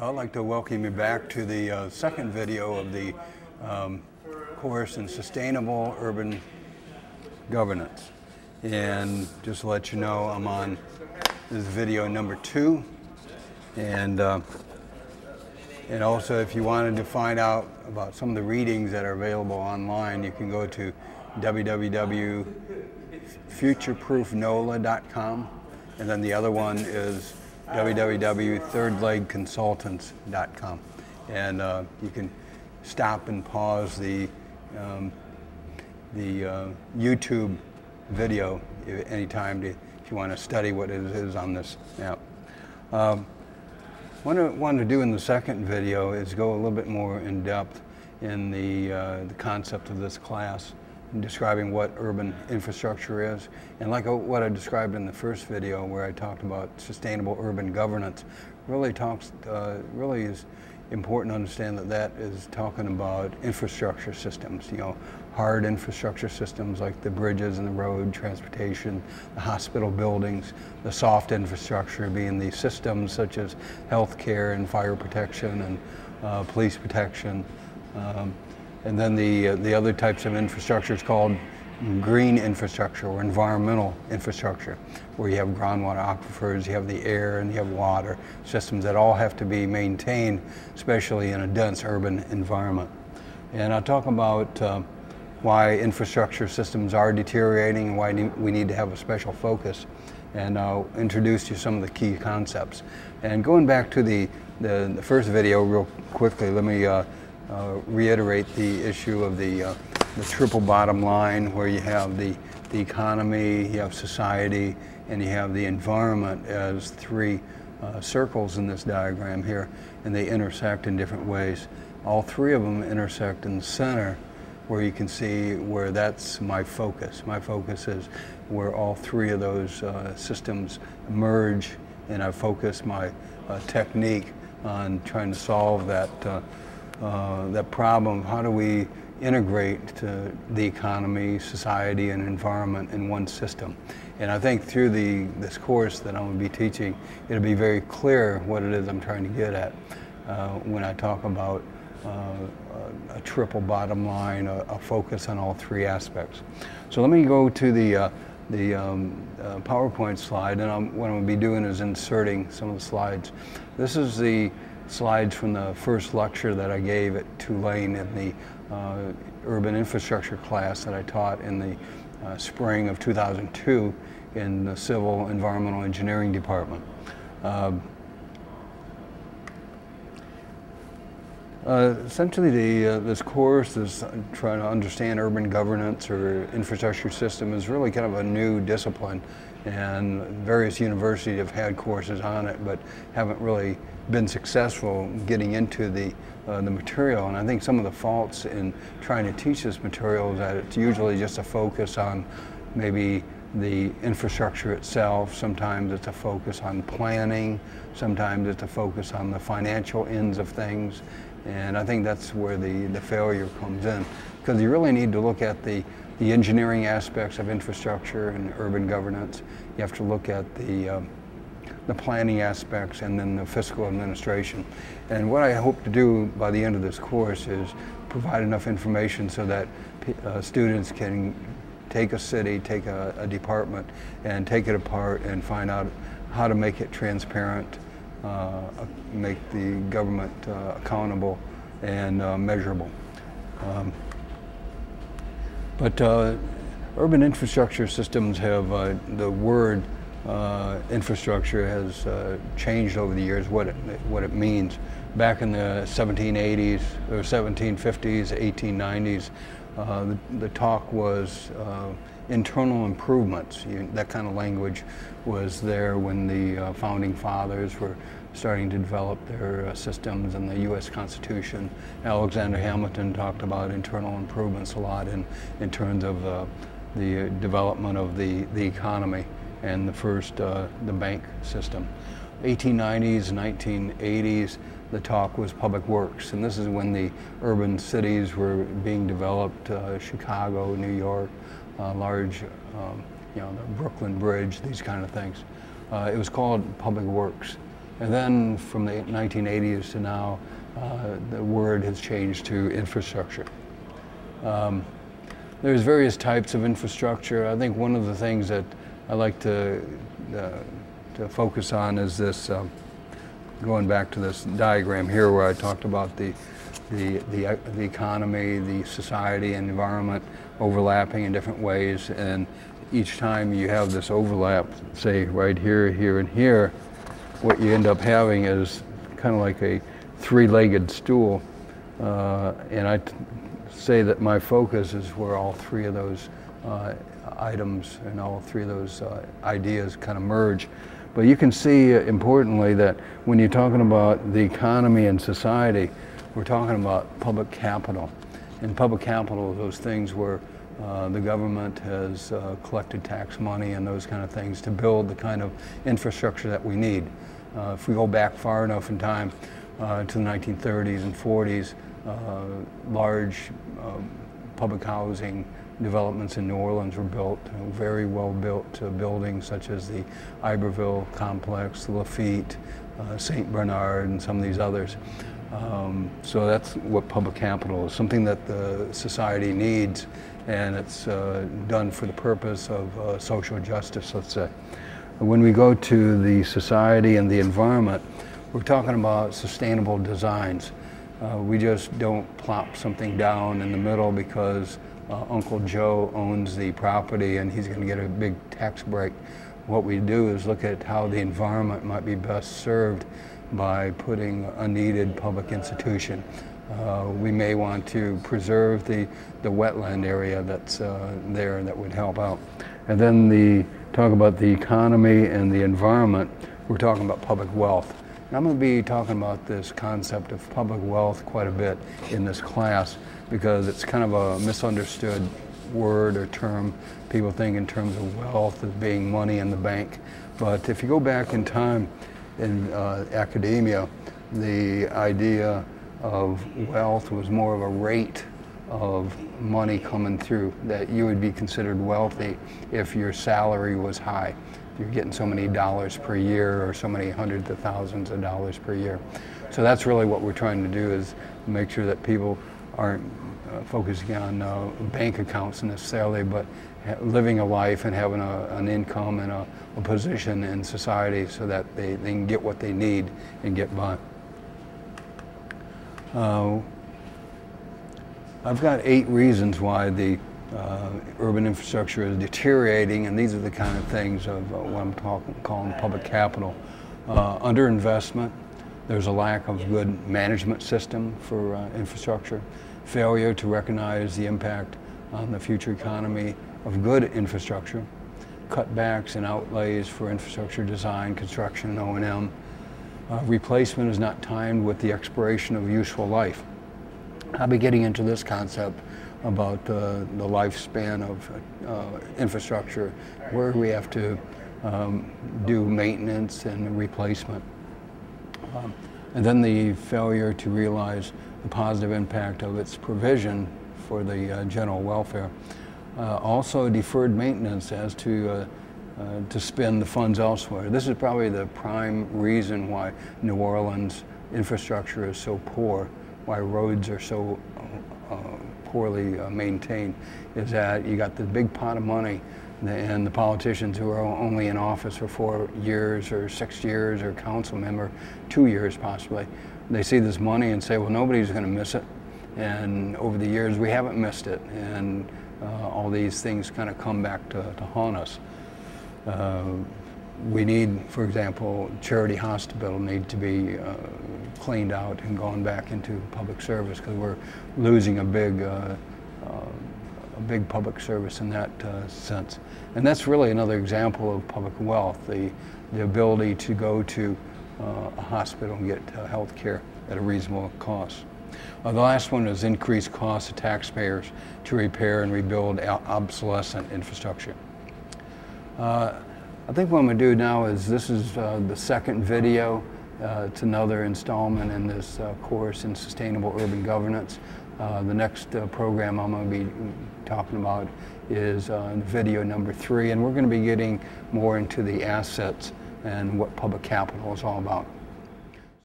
I'd like to welcome you back to the second video of the course in Sustainable Urban Governance. And just to let you know, I'm on this video number 2. And also, if you wanted to find out about some of the readings that are available online, you can go to www.futureproofnola.com. And then the other one is www.thirdlegconsultants.com. And you can stop and pause the YouTube video anytime if you want to study what it is on this app. What I wanted to do in the second video is go a little bit more in depth in the concept of this class, describing what urban infrastructure is. And like what I described in the first video where I talked about sustainable urban governance, really is important to understand that is talking about infrastructure systems, hard infrastructure systems like the bridges and the road, transportation, the hospital buildings, the soft infrastructure being the systems such as healthcare and fire protection and police protection. And then the other types of infrastructure is called green infrastructure or environmental infrastructure, where you have groundwater aquifers, you have the air, and you have water systems that all have to be maintained, especially in a dense urban environment. And I'll talk about why infrastructure systems are deteriorating and why we need to have a special focus. And I'll introduce you some of the key concepts. And going back to the first video real quickly, let me reiterate the issue of the triple bottom line, where you have the economy, you have society, and you have the environment as three circles in this diagram here, and they intersect in different ways. All three of them intersect in the center, where you can see where that's my focus. My focus is where all three of those systems merge, and I focus my technique on trying to solve that problem. How do we integrate the economy, society, and environment in one system? And I think through this course that I'm going to be teaching, it'll be very clear what it is I'm trying to get at when I talk about a triple bottom line, a focus on all three aspects. So let me go to the PowerPoint slide, and what I'm going to be doing is inserting some of the slides. This is the slides from the first lecture that I gave at Tulane in the urban infrastructure class that I taught in the spring of 2002 in the Civil Environmental Engineering Department. Essentially, this course is trying to understand urban governance or infrastructure system is really kind of a new discipline, and various universities have had courses on it but haven't really been successful getting into the material. And I think some of the faults in trying to teach this material is that it's usually just a focus on maybe the infrastructure itself. Sometimes it's a focus on planning, sometimes it's a focus on the financial ends of things. And I think that's where the failure comes in, because you really need to look at the engineering aspects of infrastructure and urban governance. You have to look at the planning aspects, and then the fiscal administration. And what I hope to do by the end of this course is provide enough information so that students can take a city, take a department, and take it apart and find out how to make it transparent, make the government accountable and measurable. But urban infrastructure systems have the word infrastructure has changed over the years, what it means. Back in the 1780s or 1750s, 1890s, the talk was internal improvements. That kind of language was there when the founding fathers were starting to develop their systems in the U.S. Constitution. Alexander Hamilton talked about internal improvements a lot in terms of the development of the economy and the first the bank system. 1890s, 1980s, the talk was public works, and this is when the urban cities were being developed, Chicago, New York, large, the Brooklyn Bridge, these kind of things. It was called public works. And then from the 1980s to now, the word has changed to infrastructure. There's various types of infrastructure. I think one of the things that I like to focus on is this, going back to this diagram here where I talked about the economy, the society and environment overlapping in different ways, and each time you have this overlap, say right here, here, and here, what you end up having is kind of like a three-legged stool, and I say that my focus is where all three of those items and all three of those ideas kind of merge. But you can see importantly that when you're talking about the economy and society, we're talking about public capital. And public capital is those things where the government has collected tax money and those kind of things to build the kind of infrastructure that we need. If we go back far enough in time to the 1930s and 40s, large public housing developments in New Orleans were built, very well built buildings such as the Iberville complex, the Lafitte, St. Bernard, and some of these others. So that's what public capital is, something that the society needs, and it's done for the purpose of social justice, let's say. When we go to the society and the environment, we're talking about sustainable designs. We just don't plop something down in the middle because Uncle Joe owns the property and he's going to get a big tax break. What we do is look at how the environment might be best served by putting a needed public institution. We may want to preserve the wetland area that's there that would help out. And then talk about the economy and the environment, we're talking about public wealth. And I'm going to be talking about this concept of public wealth quite a bit in this class because it's kind of a misunderstood word or term. People think in terms of wealth as being money in the bank. But if you go back in time in academia, the idea of wealth was more of a rate of money coming through, that you would be considered wealthy if your salary was high. You're getting so many dollars per year or so many hundreds of thousands of dollars per year. So that's really what we're trying to do, is make sure that people aren't focusing on bank accounts necessarily, but living a life and having an income and a position in society so that they can get what they need and get by. I've got 8 reasons why the urban infrastructure is deteriorating, and these are the kind of things of what I'm calling public capital. Underinvestment, there's a lack of good management system for infrastructure, failure to recognize the impact on the future economy of good infrastructure, cutbacks in outlays for infrastructure design, construction, and O&M. Replacement is not timed with the expiration of useful life. I'll be getting into this concept about the lifespan of infrastructure, where we have to do maintenance and replacement. And then the failure to realize the positive impact of its provision for the general welfare. Also deferred maintenance as to spend the funds elsewhere. This is probably the prime reason why New Orleans infrastructure is so poor, why roads are so poorly maintained, is that you got the big pot of money and the politicians who are only in office for 4 years or 6 years, or council member 2 years possibly. They see this money and say, well, nobody's going to miss it. And over the years, we haven't missed it. And all these things kind of come back to haunt us. We need, for example, Charity Hospital need to be cleaned out and gone back into public service, because we're losing a big public service in that sense. And that's really another example of public wealth, the ability to go to a hospital and get health care at a reasonable cost. The last one is increased costs to taxpayers to repair and rebuild obsolescent infrastructure. I think what I'm going to do now is, this is the second video. It's another installment in this course in sustainable urban governance. The next program I'm going to be talking about is video number 3, and we're going to be getting more into the assets and what public capital is all about.